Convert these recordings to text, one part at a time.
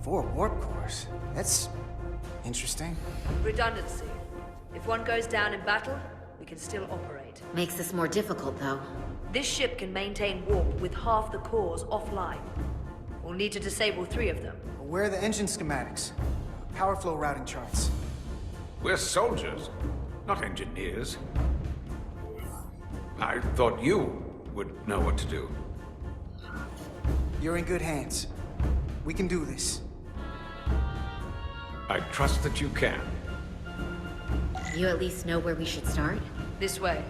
4 warp cores. That's interesting. Redundancy. If one goes down in battle, we can still operate. Makes this more difficult, though. This ship can maintain warp with half the cores offline. We'll need to disable 3 of them. Where are the engine schematics? Power flow routing charts. We're soldiers, not engineers. I thought you would know what to do. You're in good hands. We can do this. I trust that you can. You at least know where we should start? This way.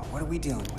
What are we dealing with?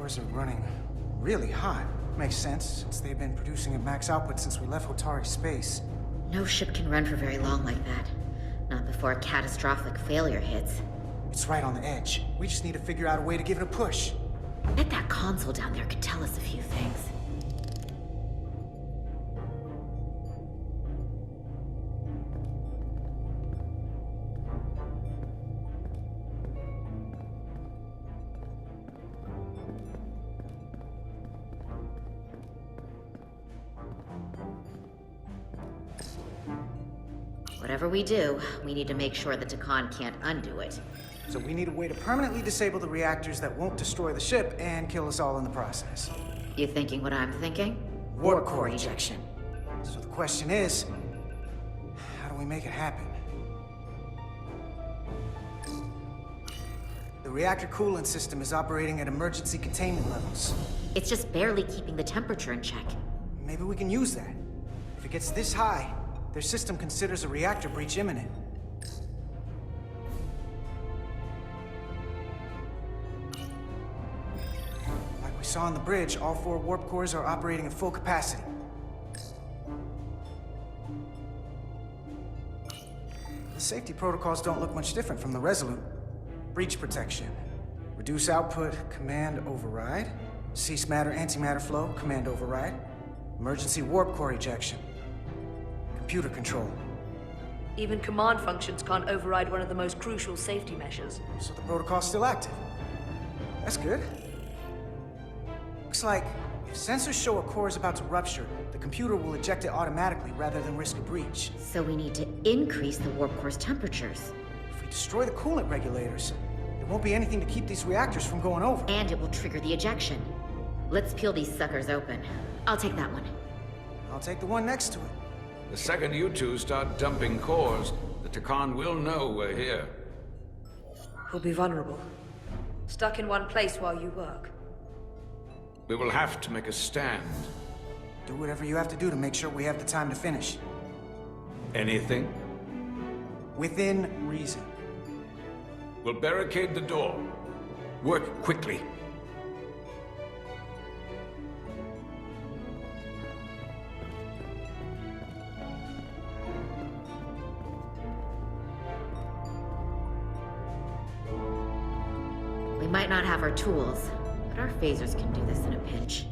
Are running really hot. Makes sense, since they've been producing at max output since we left Hotari space. No ship can run for very long like that. Not before a catastrophic failure hits. It's right on the edge. We just need to figure out a way to give it a push. Bet that console down there could tell us a few things. Whatever we do, we need to make sure the Takan can't undo it. So we need a way to permanently disable the reactors that won't destroy the ship and kill us all in the process. You thinking what I'm thinking? Warp core ejection. So the question is, how do we make it happen? The reactor coolant system is operating at emergency containment levels. It's just barely keeping the temperature in check. Maybe we can use that. If it gets this high, their system considers a reactor breach imminent. Like we saw on the bridge, all 4 warp cores are operating at full capacity. The safety protocols don't look much different from the Resolute. Breach protection. Reduce output, command override. Cease matter, antimatter flow, command override. Emergency warp core ejection. Computer control. Even command functions can't override one of the most crucial safety measures. So the protocol's still active. That's good. Looks like if sensors show a core is about to rupture, the computer will eject it automatically rather than risk a breach. So we need to increase the warp core's temperatures. If we destroy the coolant regulators, there won't be anything to keep these reactors from going over. And it will trigger the ejection. Let's peel these suckers open. I'll take that one. I'll take the one next to it. The second you two start dumping cores, the Takan will know we're here. We'll be vulnerable. Stuck in one place while you work. We will have to make a stand. Do whatever you have to do to make sure we have the time to finish. Anything? Within reason. We'll barricade the door. Work quickly. We might not have our tools, but our phasers can do this in a pinch.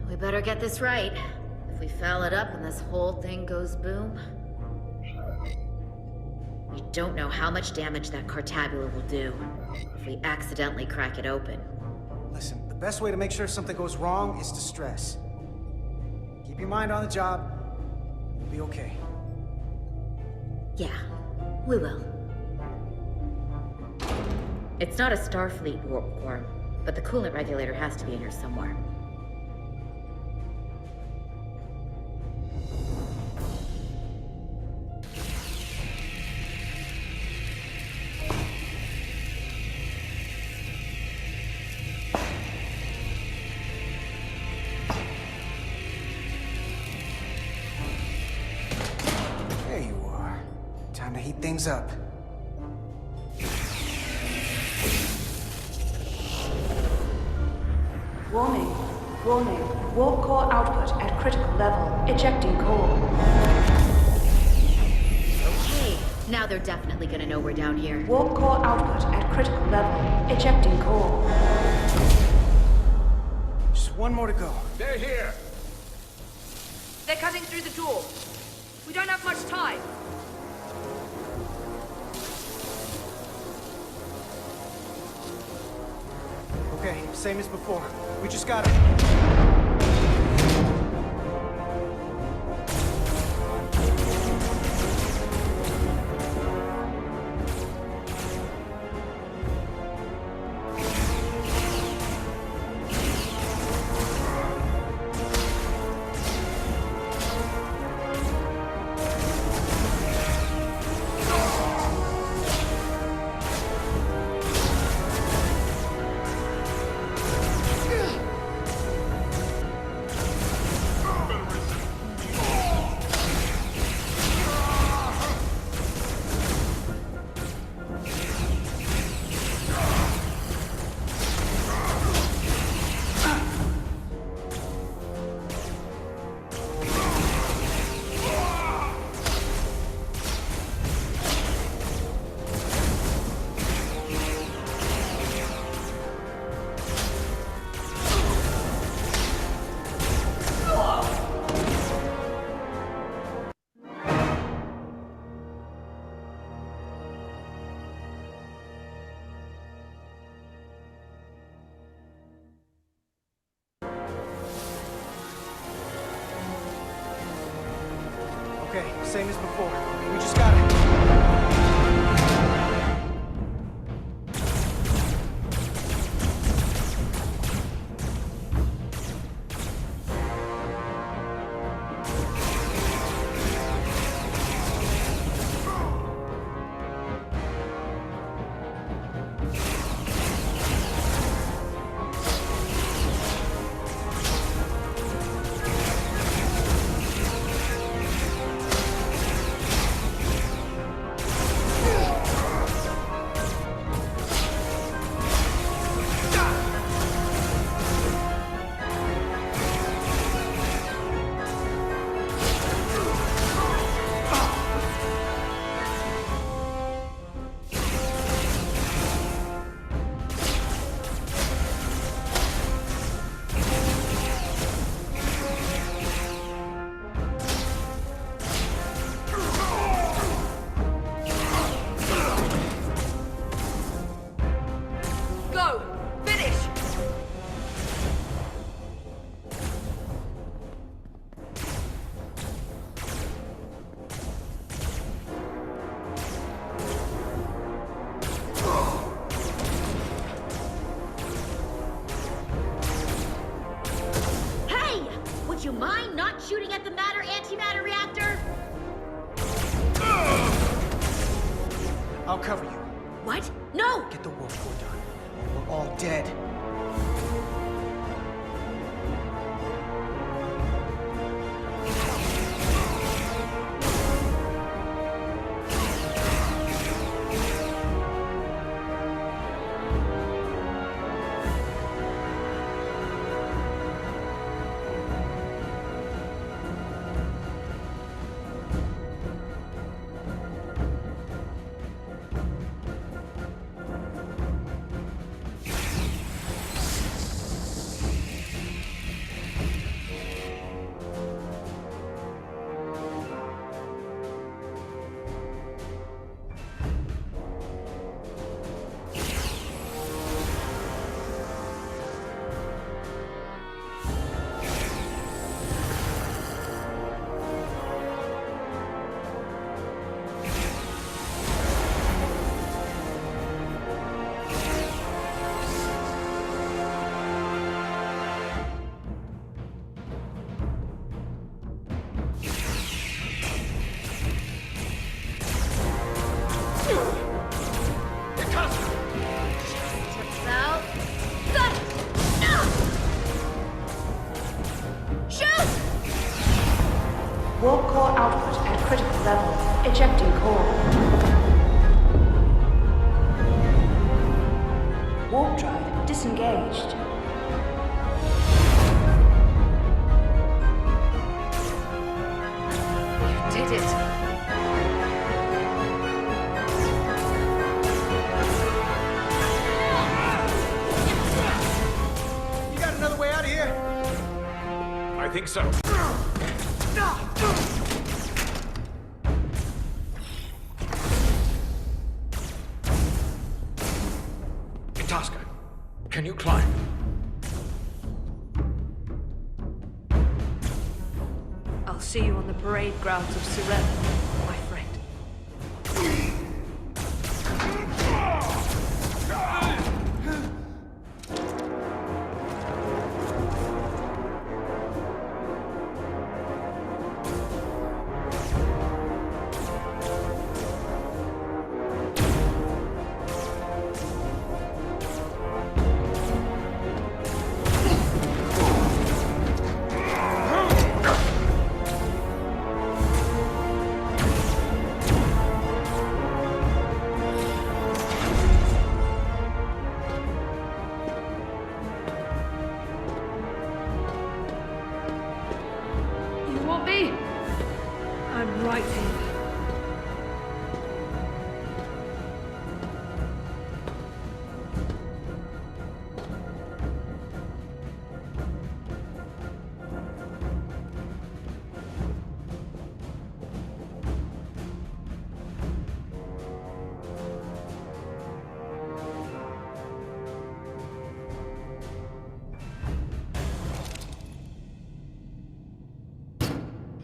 We better get this right. If we foul it up and this whole thing goes boom... We don't know how much damage that cartabula will do if we accidentally crack it open. Listen, the best way to make sure something goes wrong is to stress. Keep your mind on the job. We'll be okay. Yeah, we will. It's not a Starfleet warp core, but the coolant regulator has to be in here somewhere. There you are. Time to heat things up. Warning. Warning. Warp core output at critical level. Ejecting core. Okay, now they're definitely gonna know we're down here. Warp core output at critical level. Ejecting core. Just one more to go. They're here! They're cutting through the door. We don't have much time. Okay, same as before. We just gotta... Okay, same as before. We just gotta... Go! Finish! Hey! Would you mind not shooting at the matter-antimatter reactor? I'll cover you. What? No! Get the warp core done, or we're all dead. Warp core output at critical level. Ejecting core. Warp drive disengaged. You did it. You got another way out of here? I think so. Itasca, can you climb? I'll see you on the parade grounds of Sirena, my friend. You want me? I'm right here.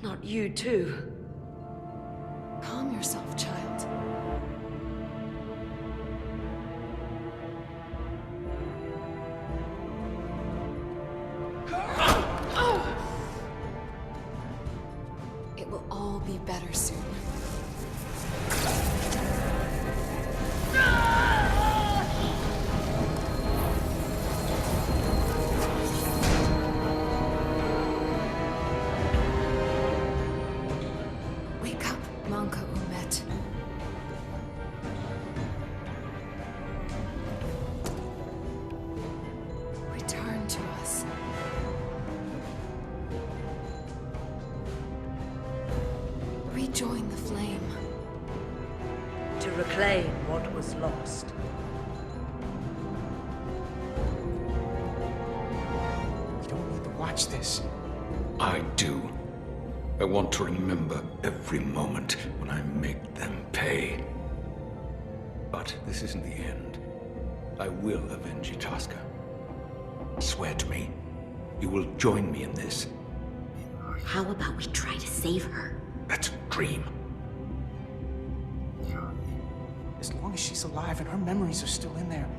Not you, too. Calm yourself, child. It will all be better soon. Wake up, Manka Umet. Return to us. Rejoin the flame. To reclaim what was lost. You don't need to watch this. I do. I want to remember every moment when I make them pay. But this isn't the end. I will avenge Itasca. Swear to me, you will join me in this. How about we try to save her? That's a dream. As long as she's alive and her memories are still in there,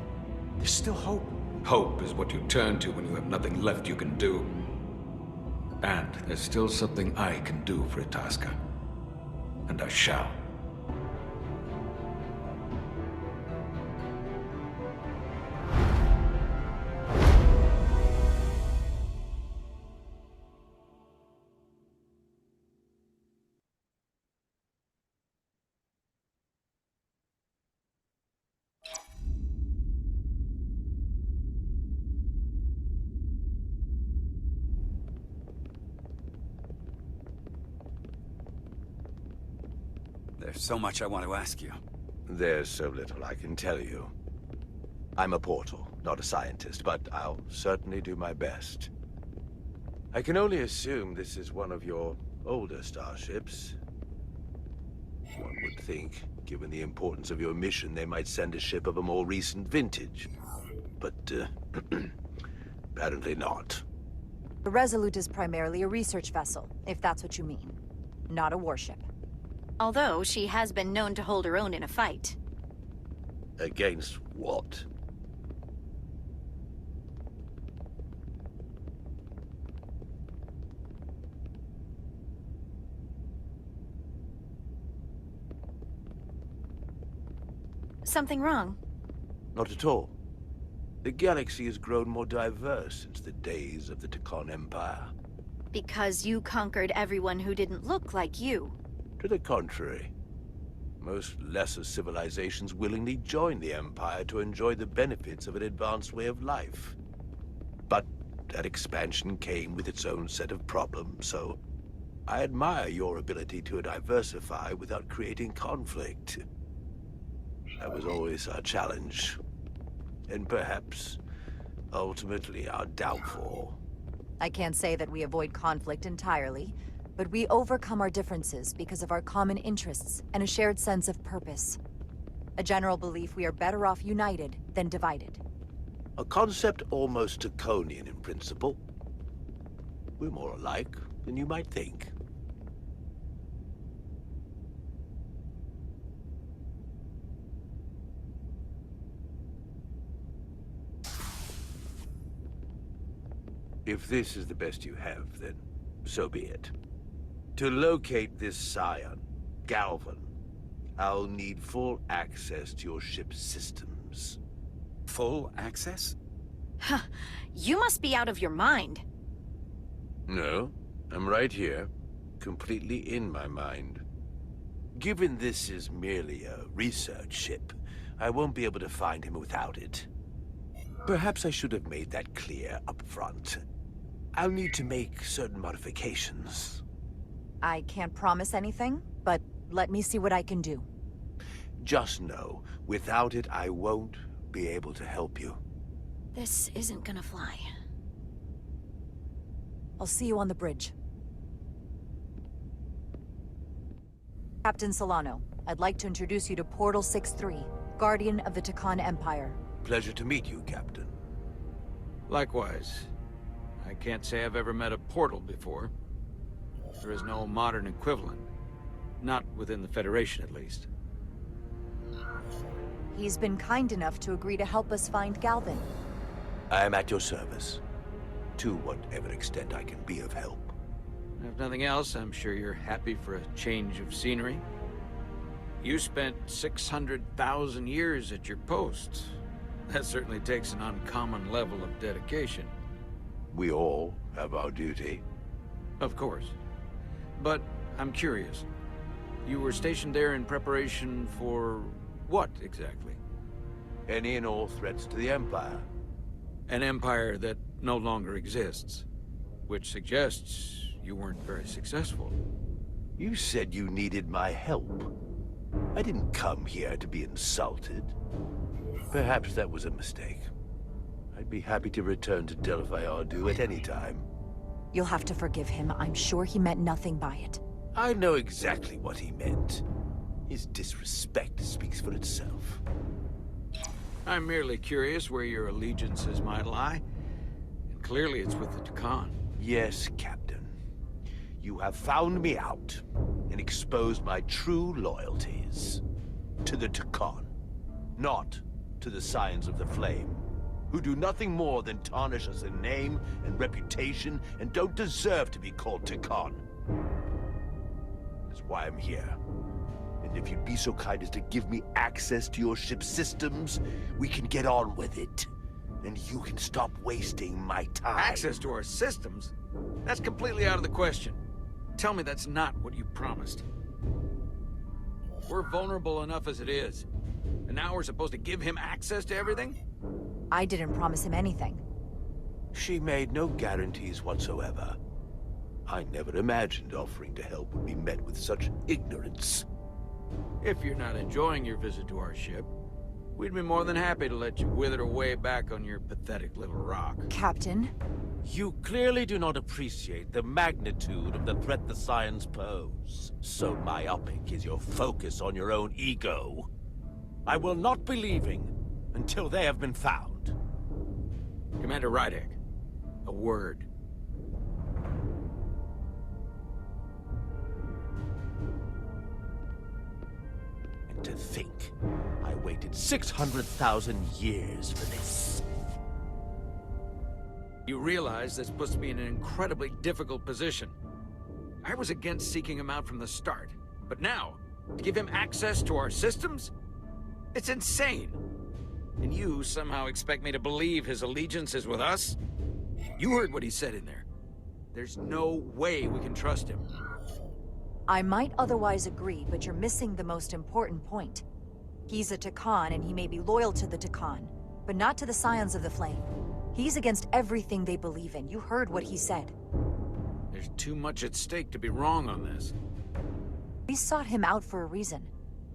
there's still hope. Hope is what you turn to when you have nothing left you can do. And there's still something I can do for Itasca. And I shall. There's so much I want to ask you. There's so little I can tell you. I'm a portal, not a scientist, but I'll certainly do my best. I can only assume this is one of your older starships. One would think, given the importance of your mission, they might send a ship of a more recent vintage. But, apparently not. The Resolute is primarily a research vessel, if that's what you mean. Not a warship. Although she has been known to hold her own in a fight. Against what? Something wrong? Not at all. The galaxy has grown more diverse since the days of the Tekon Empire. Because you conquered everyone who didn't look like you. To the contrary. Most lesser civilizations willingly join the Empire to enjoy the benefits of an advanced way of life. But that expansion came with its own set of problems, so I admire your ability to diversify without creating conflict. That was always our challenge, and perhaps ultimately our downfall. I can't say that we avoid conflict entirely, but we overcome our differences because of our common interests and a shared sense of purpose. A general belief we are better off united than divided. A concept almost draconian in principle. We're more alike than you might think. If this is the best you have, then so be it. To locate this scion, Galvan, I'll need full access to your ship's systems. Full access? Huh. You must be out of your mind. No, I'm right here, completely in my mind. Given this is merely a research ship, I won't be able to find him without it. Perhaps I should have made that clear up front. I'll need to make certain modifications. I can't promise anything, but let me see what I can do. Just know, without it, I won't be able to help you. This isn't gonna fly. I'll see you on the bridge. Captain Solano, I'd like to introduce you to Portal 6-3, Guardian of the Takan Empire. Pleasure to meet you, Captain. Likewise. I can't say I've ever met a portal before. There is no modern equivalent. Not within the Federation, at least. He's been kind enough to agree to help us find Galvan. I am at your service, to whatever extent I can be of help. If nothing else, I'm sure you're happy for a change of scenery. You spent 600,000 years at your post. That certainly takes an uncommon level of dedication. We all have our duty. Of course. But I'm curious. You were stationed there in preparation for what, exactly? Any and all threats to the Empire. An empire that no longer exists. Which suggests you weren't very successful. You said you needed my help. I didn't come here to be insulted. Perhaps that was a mistake. I'd be happy to return to Delphi Ardu at any time. You'll have to forgive him. I'm sure he meant nothing by it. I know exactly what he meant. His disrespect speaks for itself. I'm merely curious where your allegiances might lie. And clearly it's with the Takan. Yes, Captain. You have found me out and exposed my true loyalties. To the Takan, not to the Scions of the Flame, who do nothing more than tarnish us in name and reputation and don't deserve to be called Takan. That's why I'm here. And if you'd be so kind as to give me access to your ship's systems, we can get on with it. And you can stop wasting my time. Access to our systems? That's completely out of the question. Tell me that's not what you promised. We're vulnerable enough as it is. And now we're supposed to give him access to everything? I didn't promise him anything. She made no guarantees whatsoever. I never imagined offering to help would be met with such ignorance. If you're not enjoying your visit to our ship, we'd be more than happy to let you wither away back on your pathetic little rock. Captain? You clearly do not appreciate the magnitude of the threat the Scions pose. So myopic is your focus on your own ego. I will not be leaving until they have been found. Commander Rydek, a word. And to think, I waited 600,000 years for this. You realize this puts me in an incredibly difficult position. I was against seeking him out from the start, but now, to give him access to our systems? It's insane. And you somehow expect me to believe his allegiance is with us? You heard what he said in there. There's no way we can trust him. I might otherwise agree, but you're missing the most important point. He's a Takan, and he may be loyal to the Takan, but not to the Scions of the Flame. He's against everything they believe in. You heard what he said. There's too much at stake to be wrong on this. We sought him out for a reason.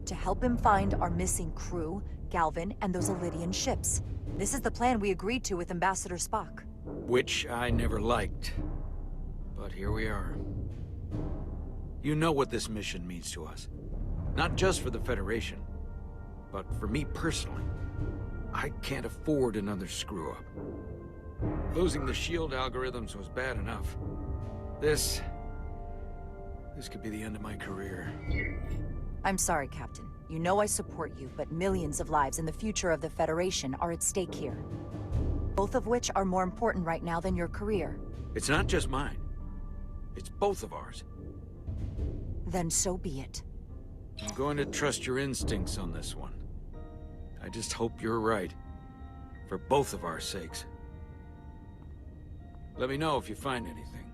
To help him find our missing crew, Galvin, and those Elydian ships. This is the plan we agreed to with Ambassador Spock. Which I never liked. But here we are. You know what this mission means to us. Not just for the Federation, but for me personally. I can't afford another screw-up. Losing the shield algorithms was bad enough. This could be the end of my career. I'm sorry, Captain. You know I support you, but millions of lives and the future of the Federation are at stake here. Both of which are more important right now than your career. It's not just mine. It's both of ours. Then so be it. I'm going to trust your instincts on this one. I just hope you're right. For both of our sakes. Let me know if you find anything.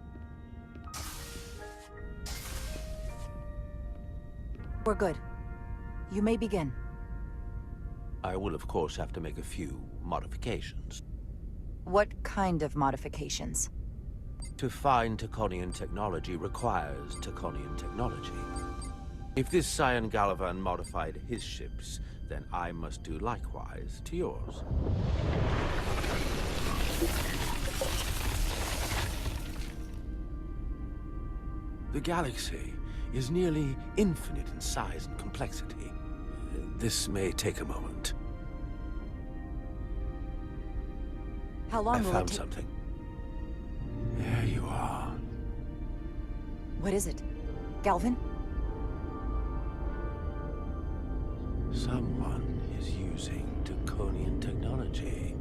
We're good. You may begin. I will, of course, have to make a few modifications. What kind of modifications? To find Taconian technology requires Taconian technology. If this Scion Galvan modified his ships, then I must do likewise to yours. The galaxy is nearly infinite in size and complexity. This may take a moment. How long I will it found take? something. There you are. What is it? Galvin? Someone is using Taconian technology.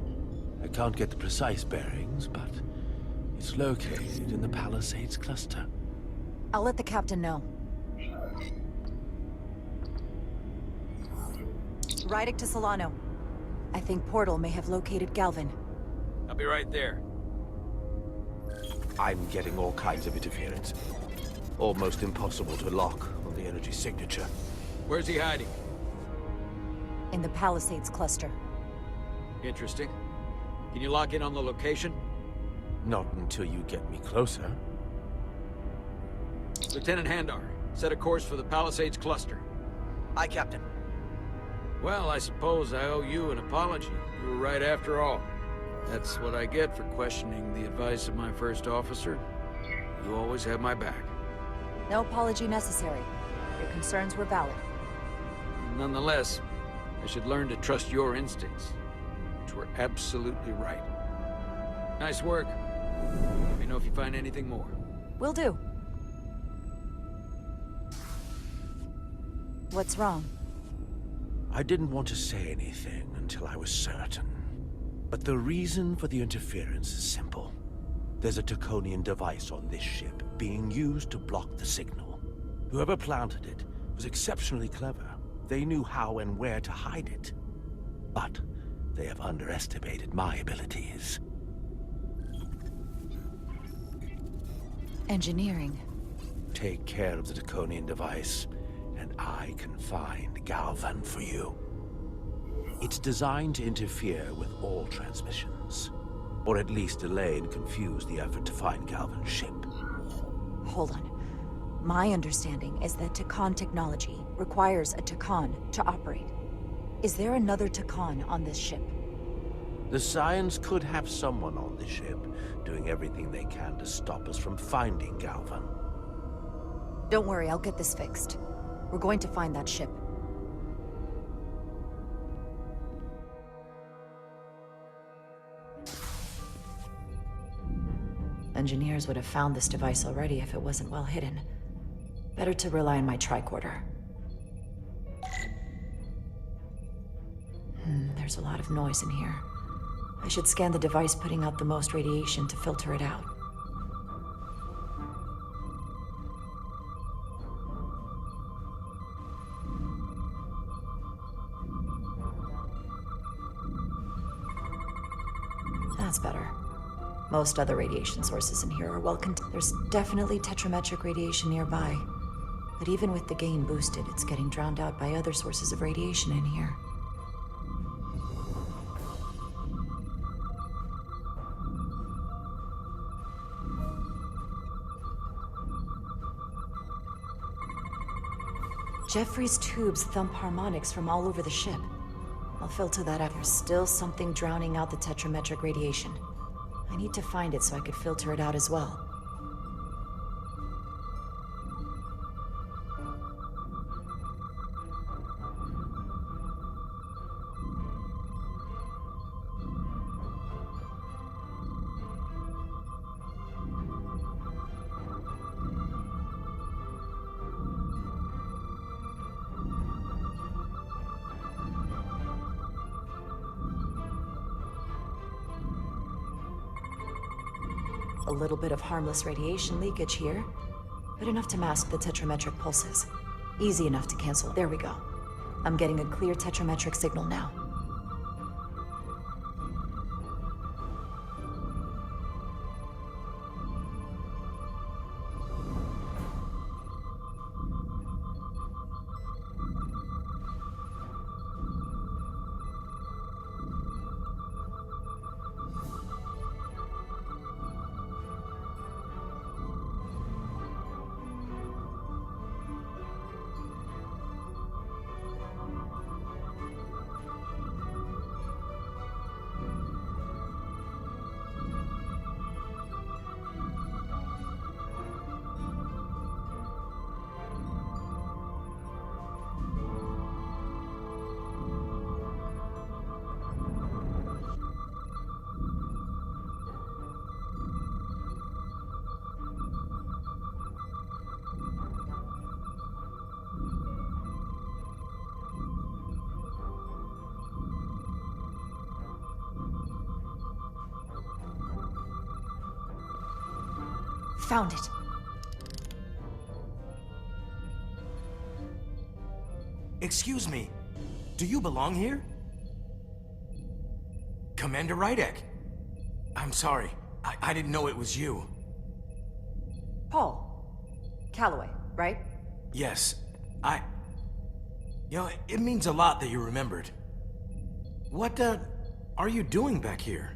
I can't get the precise bearings, but it's located in the Palisades cluster. I'll let the captain know. Rydick to Solano. I think Portal may have located Galvin. I'll be right there. I'm getting all kinds of interference. Almost impossible to lock on the energy signature. Where's he hiding? In the Palisades cluster. Interesting. Can you lock in on the location? Not until you get me closer. Lieutenant Handar, set a course for the Palisades cluster. Aye, Captain. Well, I suppose I owe you an apology. You were right after all. That's what I get for questioning the advice of my first officer. You always have my back. No apology necessary. Your concerns were valid. Nonetheless, I should learn to trust your instincts, which were absolutely right. Nice work. Let me know if you find anything more. Will do. What's wrong? I didn't want to say anything until I was certain. But the reason for the interference is simple. There's a Taconian device on this ship being used to block the signal. Whoever planted it was exceptionally clever. They knew how and where to hide it. But they have underestimated my abilities. Engineering. Take care of the Taconian device, and I can find Galvan for you. It's designed to interfere with all transmissions, or at least delay and confuse the effort to find Galvan's ship. Hold on. My understanding is that Takan technology requires a Takan to operate. Is there another Takan on this ship? The Scions could have someone on the ship, doing everything they can to stop us from finding Galvan. Don't worry, I'll get this fixed. We're going to find that ship. Engineers would have found this device already if it wasn't well hidden. Better to rely on my tricorder. There's a lot of noise in here. I should scan the device putting out the most radiation to filter it out. That's better. Most other radiation sources in here are well There's definitely tetrametric radiation nearby. But even with the gain boosted, it's getting drowned out by other sources of radiation in here. Jeffrey's tubes thump harmonics from all over the ship. I'll filter that out. There's still something drowning out the tetrametric radiation. I need to find it so I could filter it out as well. A little bit of harmless radiation leakage here, but enough to mask the tetrametric pulses. Easy enough to cancel. There we go. I'm getting a clear tetrametric signal now. Found it. Excuse me, do you belong here? Commander Rydek. I'm sorry, I didn't know it was you. Paul. Calloway, right? Yes, You know, it means a lot that you remembered. What, are you doing back here?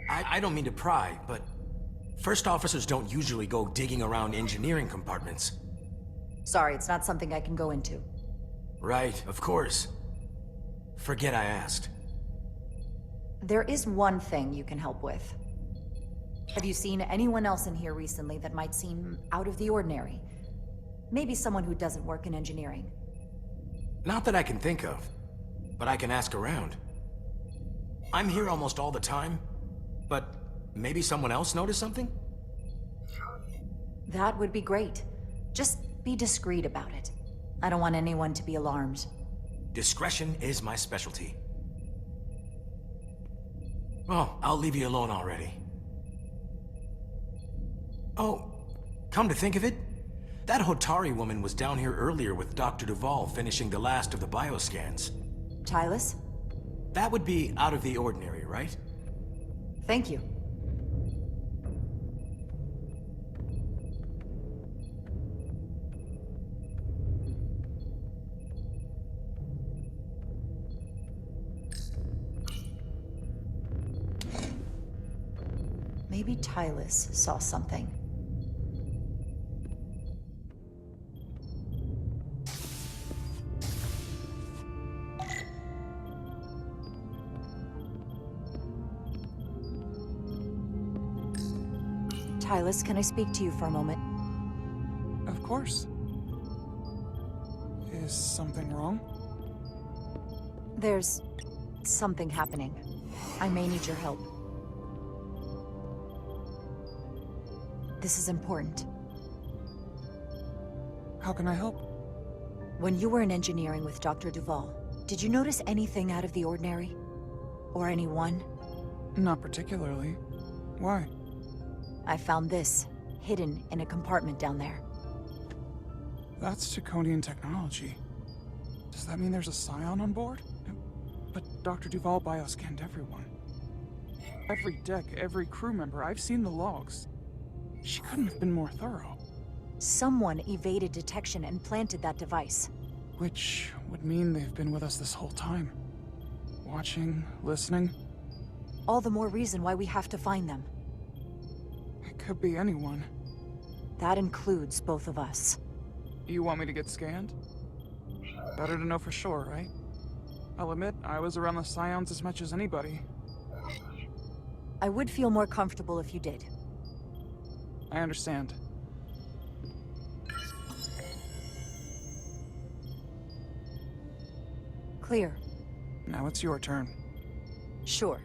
I don't mean to pry, but first officers don't usually go digging around engineering compartments. Sorry, it's not something I can go into. Right, of course. Forget I asked. There is one thing you can help with. Have you seen anyone else in here recently that might seem out of the ordinary? Maybe someone who doesn't work in engineering. Not that I can think of, but I can ask around. I'm here almost all the time, but maybe someone else noticed something? That would be great. Just be discreet about it. I don't want anyone to be alarmed. Discretion is my specialty. Well, I'll leave you alone already. Oh, come to think of it, that Hotari woman was down here earlier with Dr. Duvall finishing the last of the bioscans. Tylus? That would be out of the ordinary, right? Thank you. Maybe Tylus saw something. Tylus, can I speak to you for a moment? Of course. Is something wrong? There's something happening. I may need your help. This is important. How can I help? When you were in engineering with Dr. Duvall, did you notice anything out of the ordinary? Or anyone? Not particularly. Why? I found this, hidden in a compartment down there. That's Draconian technology. Does that mean there's a scion on board? But Dr. Duvall bioscanned everyone. Every deck, every crew member, I've seen the logs. She couldn't have been more thorough. Someone evaded detection and planted that device. Which would mean they've been with us this whole time. Watching, listening. All the more reason why we have to find them. It could be anyone. That includes both of us. You want me to get scanned? Better to know for sure, right? I'll admit, I was around the Scions as much as anybody. I would feel more comfortable if you did. I understand. Clear. Now it's your turn. Sure.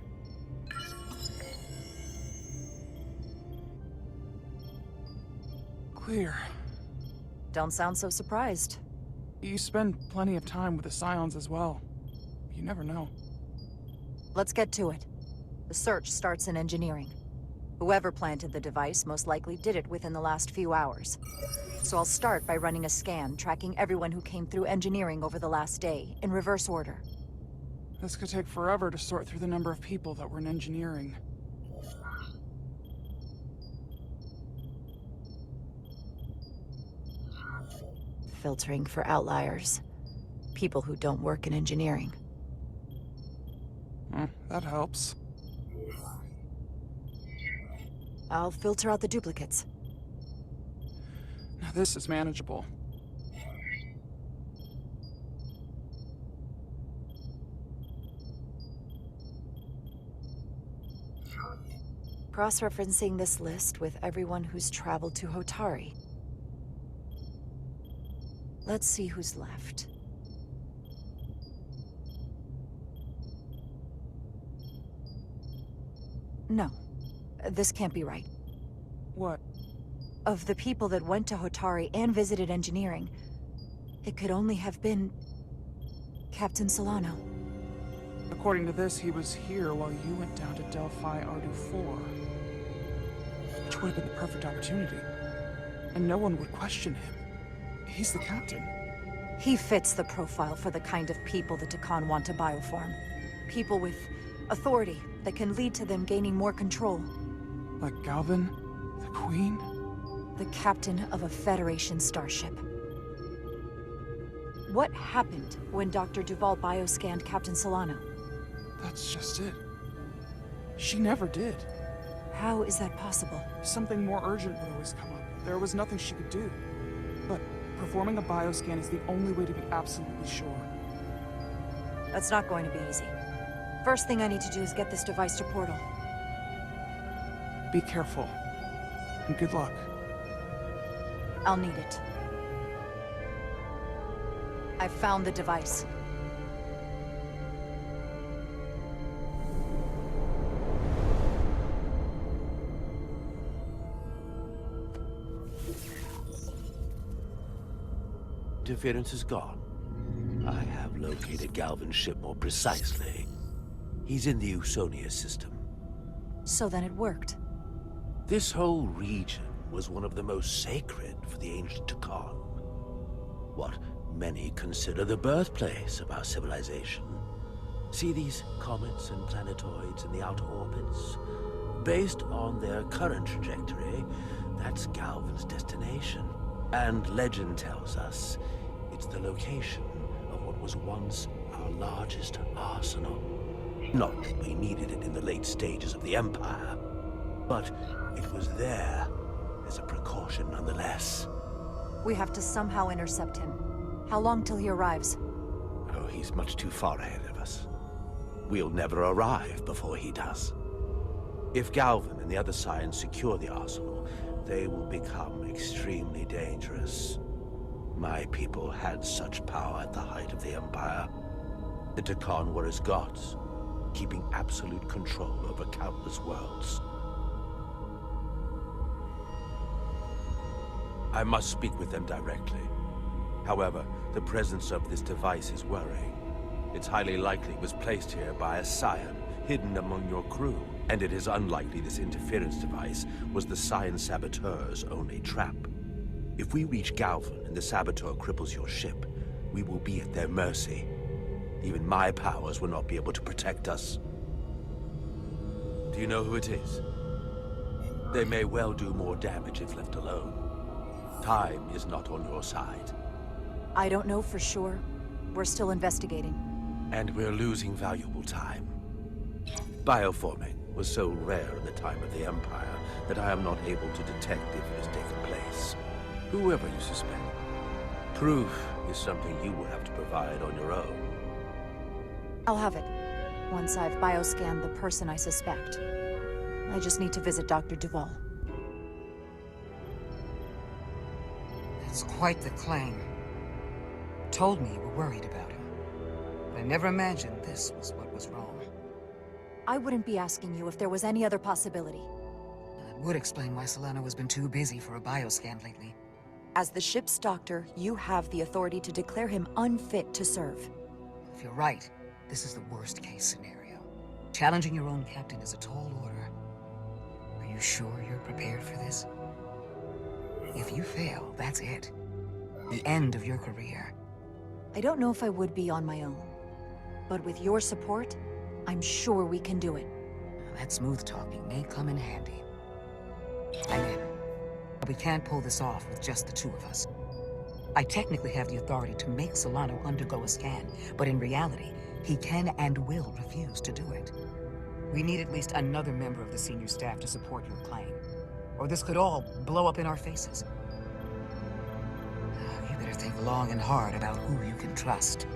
Clear. Don't sound so surprised. You spend plenty of time with the Scions as well. You never know. Let's get to it. The search starts in engineering. Whoever planted the device most likely did it within the last few hours. So I'll start by running a scan, tracking everyone who came through engineering over the last day, in reverse order. This could take forever to sort through the number of people that were in engineering. Filtering for outliers. People who don't work in engineering. That helps. I'll filter out the duplicates. Now this is manageable. Cross-referencing this list with everyone who's traveled to Hotari. Let's see who's left. No. This can't be right. What? Of the people that went to Hotari and visited engineering, it could only have been Captain Solano. According to this, he was here while you went down to Delphi Ardu 4. Which would have been the perfect opportunity. And no one would question him. He's the captain. He fits the profile for the kind of people the Takan want to bioform. People with authority that can lead to them gaining more control. Like Galvin? The Queen? The captain of a Federation starship. What happened when Dr. Duval bioscanned Captain Solano? That's just it. She never did. How is that possible? Something more urgent would always come up. There was nothing she could do. But performing a bioscan is the only way to be absolutely sure. That's not going to be easy. First thing I need to do is get this device to Portal. Be careful. And good luck. I'll need it. I found the device. Interference is gone. I have located Galvin's ship more precisely. He's in the Usonia system. So then it worked. This whole region was one of the most sacred for the ancient Takan. What many consider the birthplace of our civilization. See these comets and planetoids in the outer orbits? Based on their current trajectory, that's Galvin's destination. And legend tells us it's the location of what was once our largest arsenal. Not that we needed it in the late stages of the Empire, but it was there as a precaution nonetheless. We have to somehow intercept him. How long till he arrives? Oh, he's much too far ahead of us. We'll never arrive before he does. If Galvin and the other Scions secure the arsenal, they will become extremely dangerous. My people had such power at the height of the Empire. The Takan were as gods, keeping absolute control over countless worlds. I must speak with them directly. However, the presence of this device is worrying. It's highly likely it was placed here by a Scion, hidden among your crew. And it is unlikely this interference device was the Scion saboteur's only trap. If we reach Galvin and the saboteur cripples your ship, we will be at their mercy. Even my powers will not be able to protect us. Do you know who it is? They may well do more damage if left alone. Time is not on your side. I don't know for sure. We're still investigating. And we're losing valuable time. Bioforming was so rare in the time of the Empire that I am not able to detect if it has taken place. Whoever you suspect, proof is something you will have to provide on your own. I'll have it. Once I've bioscanned the person I suspect. I just need to visit Dr. Duval. That's quite the claim. Told me you were worried about him. But I never imagined this was what was wrong. I wouldn't be asking you if there was any other possibility. That would explain why Solano has been too busy for a bioscan lately. As the ship's doctor, you have the authority to declare him unfit to serve. If you're right, this is the worst-case scenario. Challenging your own captain is a tall order. Are you sure you're prepared for this? If you fail, that's it. The end of your career. I don't know if I would be on my own. But with your support, I'm sure we can do it. That smooth talking may come in handy. I'm in. But we can't pull this off with just the two of us. I technically have the authority to make Solano undergo a scan, but in reality, he can and will refuse to do it. We need at least another member of the senior staff to support your claim. Or this could all blow up in our faces. You better think long and hard about who you can trust.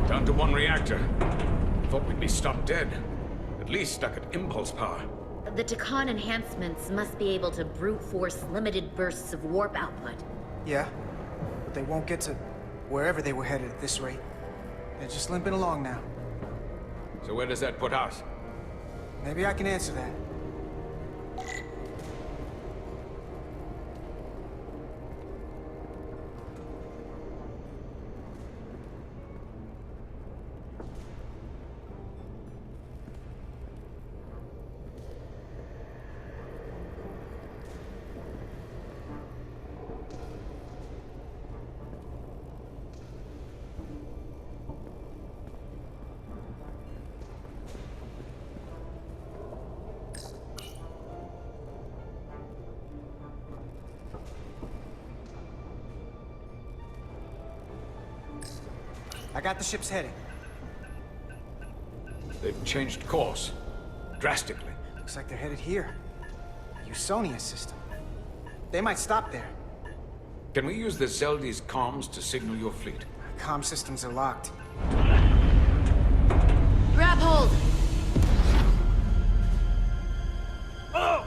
Down to one reactor. Thought we'd be stopped dead. At least stuck at impulse power. The Takan enhancements must be able to brute force limited bursts of warp output. Yeah, but they won't get to wherever they were headed at this rate. They're just limping along now. So where does that put us? Maybe I can answer that. I got the ship's heading. They've changed course. Drastically. Looks like they're headed here. Usonia system. They might stop there. Can we use the Zeldi's comms to signal your fleet? Comm systems are locked. Grab hold! Oh!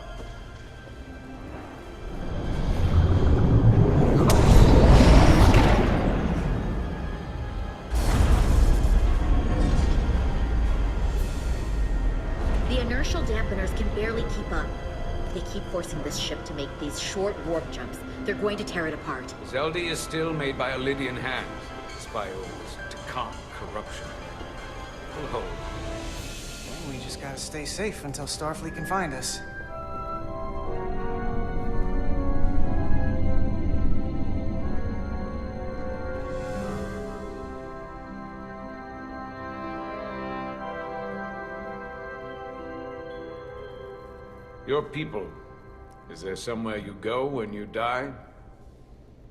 The inertial dampeners can barely keep up. If they keep forcing this ship to make these short warp jumps, they're going to tear it apart. Zeldi is still made by Lydian hands, despite all this Takan corruption. We'll hold. Well, we just gotta stay safe until Starfleet can find us. Your people. Is there somewhere you go when you die?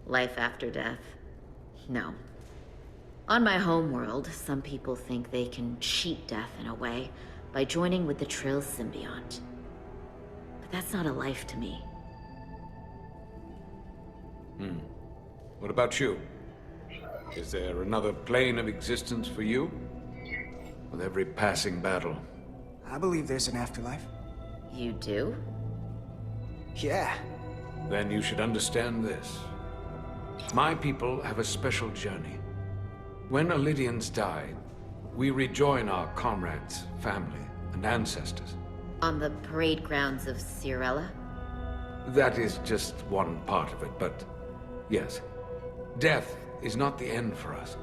Life after death? No. On my homeworld, some people think they can cheat death in a way by joining with the Trill symbiont. But that's not a life to me. What about you? Is there another plane of existence for you? With every passing battle. I believe there's an afterlife. You do? Yeah. Then you should understand this. My people have a special journey. When Lydians die, we rejoin our comrades, family, and ancestors. On the parade grounds of Cirella? That is just one part of it, but Yes. Death is not the end for us.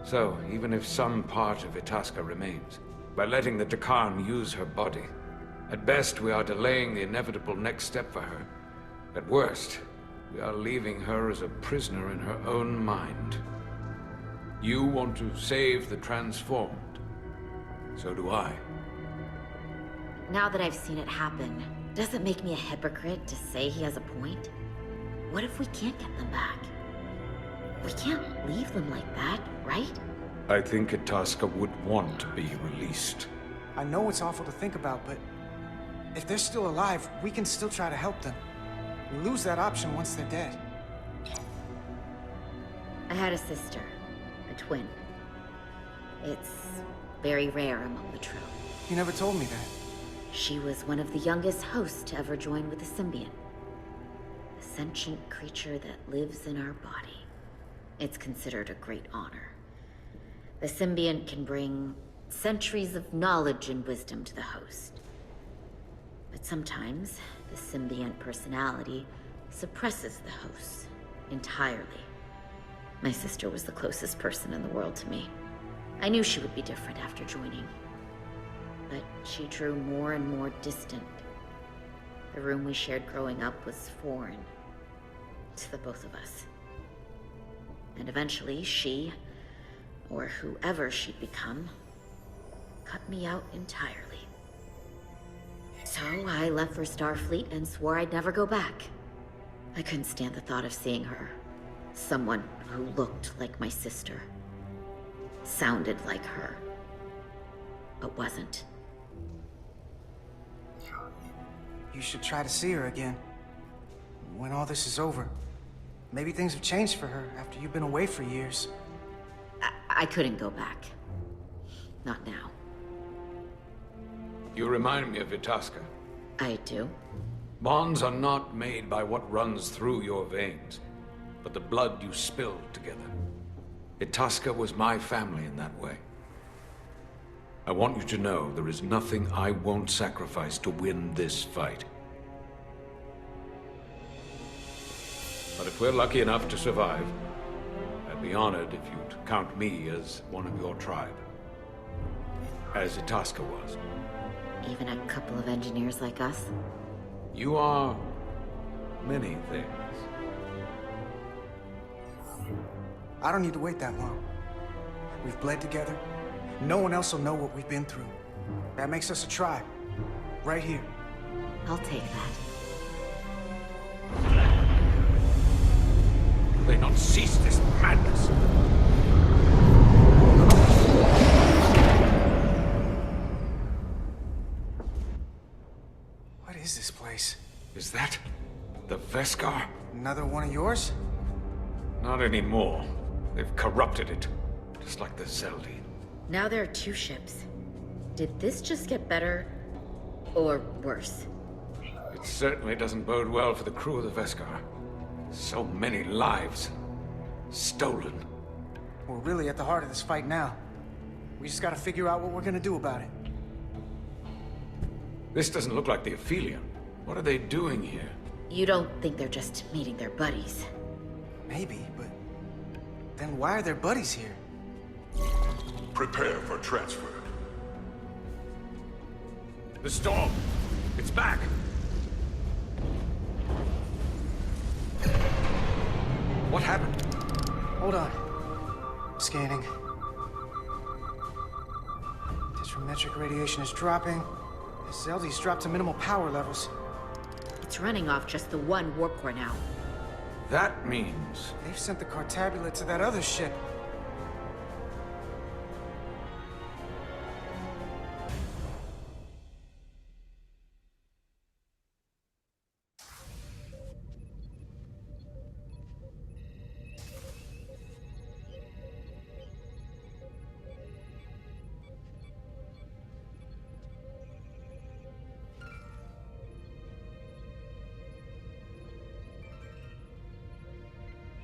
So, even if some part of Itasca remains, by letting the Dakarn use her body, at best we are delaying the inevitable next step for her. At worst, we are leaving her as a prisoner in her own mind. You want to save the transformed. So do I. Now that I've seen it happen, does it make me a hypocrite to say he has a point? What if we can't get them back? We can't leave them like that, right? I think Itasca would want to be released. I know it's awful to think about, but if they're still alive, we can still try to help them. We lose that option once they're dead. I had a sister, a twin. It's very rare among the Trill. You never told me that. She was one of the youngest hosts to ever join with the symbiont. A sentient creature that lives in our body. It's considered a great honor. The symbiont can bring centuries of knowledge and wisdom to the host. But sometimes, the symbiont personality suppresses the host entirely. My sister was the closest person in the world to me. I knew she would be different after joining. But she drew more and more distant. The room we shared growing up was foreign to the both of us. And eventually she, or whoever she'd become, cut me out entirely. So I left for Starfleet and swore I'd never go back. I couldn't stand the thought of seeing her. Someone who looked like my sister. Sounded like her. But wasn't. You should try to see her again. When all this is over. Maybe things have changed for her after you've been away for years. I couldn't go back. Not now. You remind me of Itasca. I do? Bonds are not made by what runs through your veins, but the blood you spilled together. Itasca was my family in that way. I want you to know there is nothing I won't sacrifice to win this fight. But if we're lucky enough to survive, I'd be honored if you'd count me as one of your tribe. As Itasca was. Even a couple of engineers like us? You are many things. I don't need to wait that long. We've bled together. No one else will know what we've been through. That makes us a tribe. Right here. I'll take that. Will they not cease this madness? What is this place? Is that the Veskar? Another one of yours? Not anymore. They've corrupted it, just like the Zeldi. Now there are 2 ships. Did this just get better, or worse? It certainly doesn't bode well for the crew of the Veskar. So many lives stolen. We're really at the heart of this fight now. We just gotta figure out what we're gonna do about it. This doesn't look like the Aphelion. What are they doing here? You don't think they're just meeting their buddies? Maybe, but then why are their buddies here? Prepare for transfer. The storm! It's back! What happened? Hold on. Scanning. Disrometric radiation is dropping. The Zeldi's dropped to minimal power levels. It's running off just the one warp core now. That means... They've sent the Cartabula to that other ship.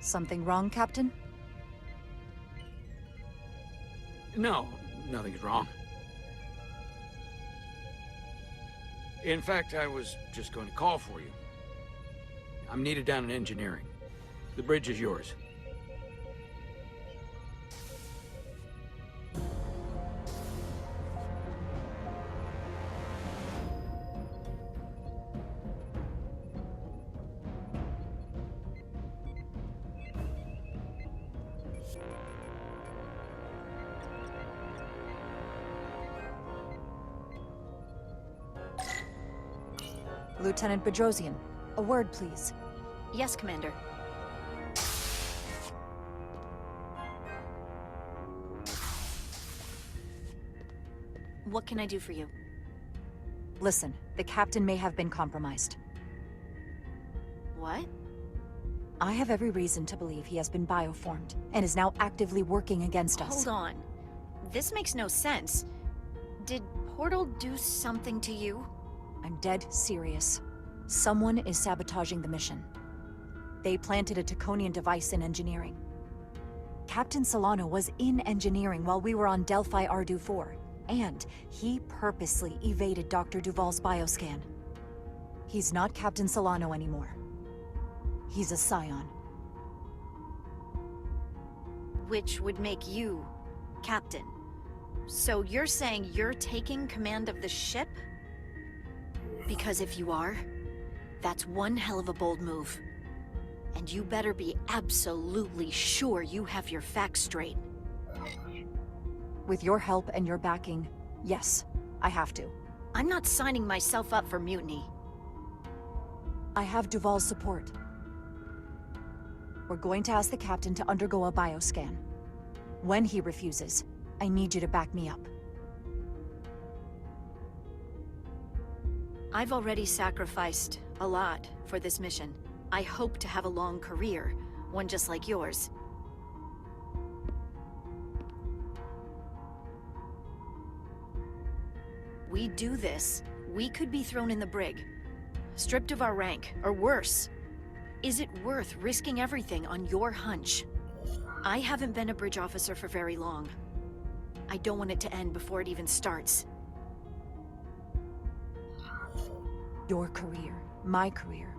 Something wrong, Captain? No, nothing's wrong. In fact, I was just going to call for you. I'm needed down in engineering. The bridge is yours. Lieutenant Bedrosian, a word, please. Yes, Commander. What can I do for you? Listen, the captain may have been compromised. What? I have every reason to believe he has been bioformed, and is now actively working against us. Hold on. This makes no sense. Did Portal do something to you? I'm dead serious. Someone is sabotaging the mission. They planted a Taconian device in engineering. Captain Solano was in engineering while we were on Delphi Ardu 4, and he purposely evaded Dr. Duval's bioscan. He's not Captain Solano anymore. He's a Scion. Which would make you Captain. So you're saying you're taking command of the ship? Because if you are, that's one hell of a bold move. And you better be absolutely sure you have your facts straight. With your help and your backing, yes, I have to. I'm not signing myself up for mutiny. I have Duval's support. We're going to ask the captain to undergo a bioscan. When he refuses, I need you to back me up. I've already sacrificed a lot for this mission. I hope to have a long career, one just like yours. We do this, we could be thrown in the brig, stripped of our rank, or worse. Is it worth risking everything on your hunch? I haven't been a bridge officer for very long. I don't want it to end before it even starts. Your career, my career.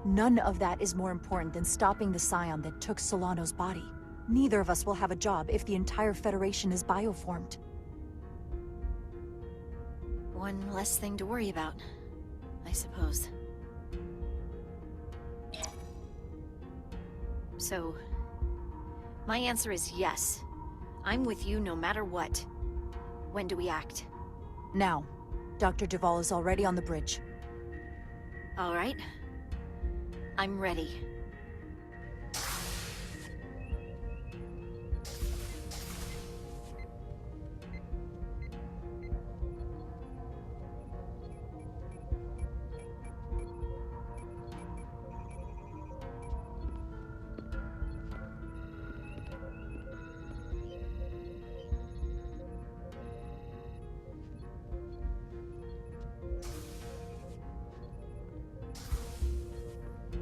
None of that is more important than stopping the Scion that took Solano's body. Neither of us will have a job if the entire Federation is bioformed. One less thing to worry about, I suppose. So, my answer is yes. I'm with you no matter what. When do we act? Now. Dr. Duval is already on the bridge. All right. I'm ready.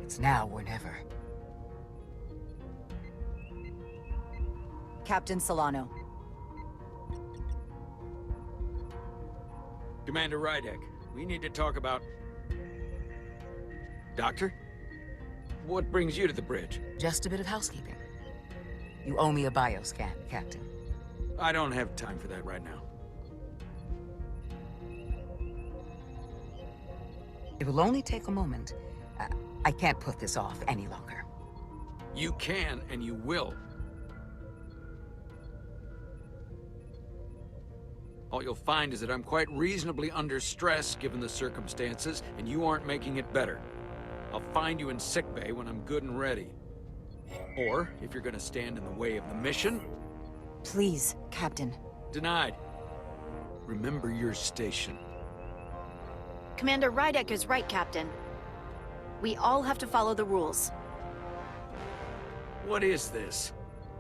It's now or never. Captain Solano. Commander Rydek, we need to talk about... Doctor? What brings you to the bridge? Just a bit of housekeeping. You owe me a bioscan, Captain. I don't have time for that right now. It will only take a moment. I can't put this off any longer. You can, and you will. All you'll find is that I'm quite reasonably under stress given the circumstances, and you aren't making it better. I'll find you in sickbay when I'm good and ready. Or, if you're gonna stand in the way of the mission... Please, Captain. Denied. Remember your station. Commander Rydek is right, Captain. We all have to follow the rules. What is this?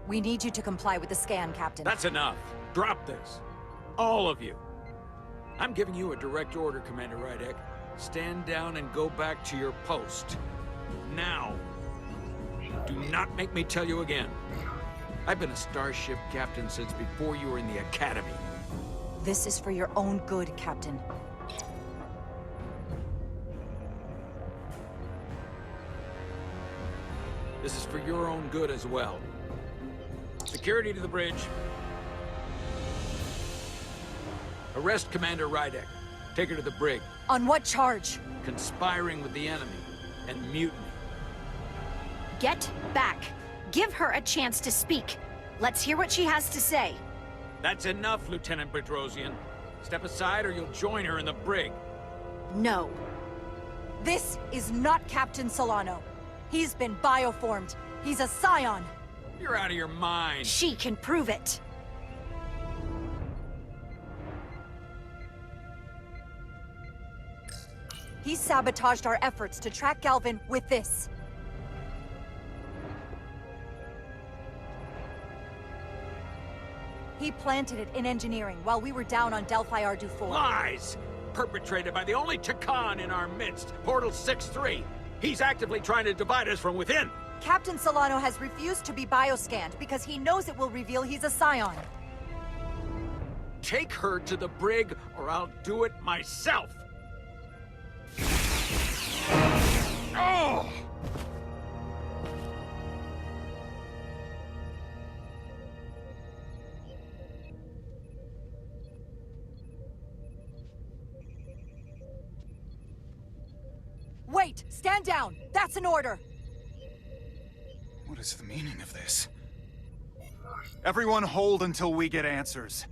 We need you to comply with the scan, Captain. That's enough. Drop this. All of you. I'm giving you a direct order, Commander Rydek. Stand down and go back to your post. Now. Do not make me tell you again. I've been a starship captain since before you were in the Academy. This is for your own good, Captain. This is for your own good as well. Security to the bridge. Arrest Commander Rydek. Take her to the brig. On what charge? Conspiring with the enemy and mutiny. Get back. Give her a chance to speak. Let's hear what she has to say. That's enough, Lieutenant Bedrosian. Step aside or you'll join her in the brig. No. This is not Captain Solano. He's been bioformed. He's a scion. You're out of your mind. She can prove it. He sabotaged our efforts to track Galvin with this. He planted it in engineering while we were down on Delphi Ardu 4. Lies! Perpetrated by the only Takan in our midst, Portal 6-3. He's actively trying to divide us from within. Captain Solano has refused to be bioscanned because he knows it will reveal he's a scion. Take her to the brig, or I'll do it myself. Oh! Wait! Stand down! That's an order! What is the meaning of this? Everyone hold until we get answers.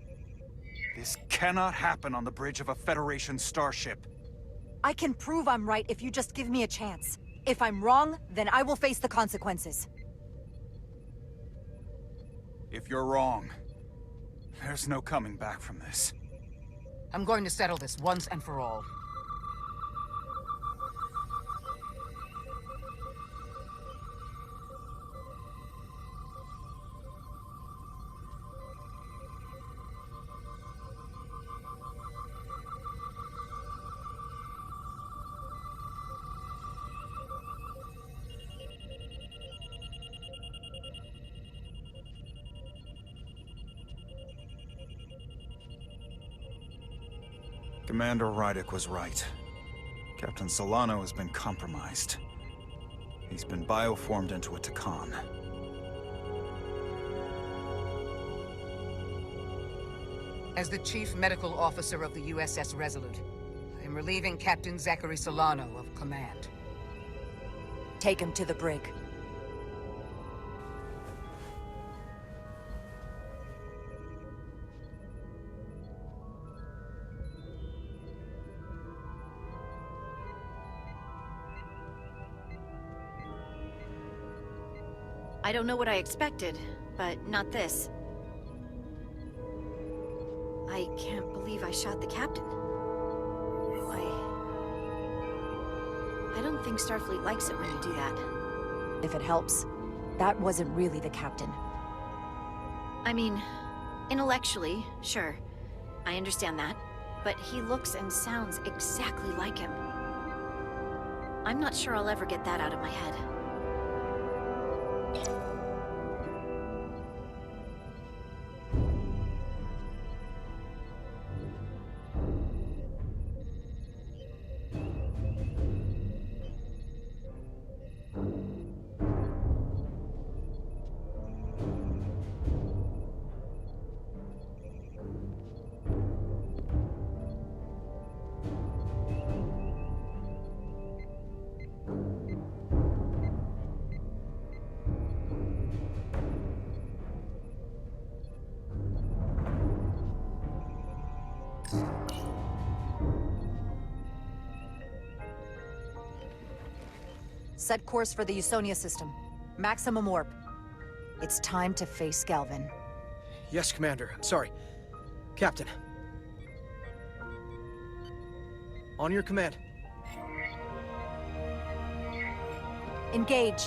This cannot happen on the bridge of a Federation starship. I can prove I'm right if you just give me a chance. If I'm wrong, then I will face the consequences. If you're wrong, there's no coming back from this. I'm going to settle this once and for all. Commander Rydek was right. Captain Solano has been compromised. He's been bioformed into a Takan. As the Chief Medical Officer of the USS Resolute, I am relieving Captain Zachary Solano of command. Take him to the brig. I don't know what I expected, but not this. I can't believe I shot the captain. I don't think Starfleet likes it when you do that. If it helps, that wasn't really the captain. I mean, intellectually, sure. I understand that. But he looks and sounds exactly like him. I'm not sure I'll ever get that out of my head. Set course for the Usonia system. Maximum warp. It's time to face Galvin. Yes, Commander. Sorry. Captain. On your command. Engage.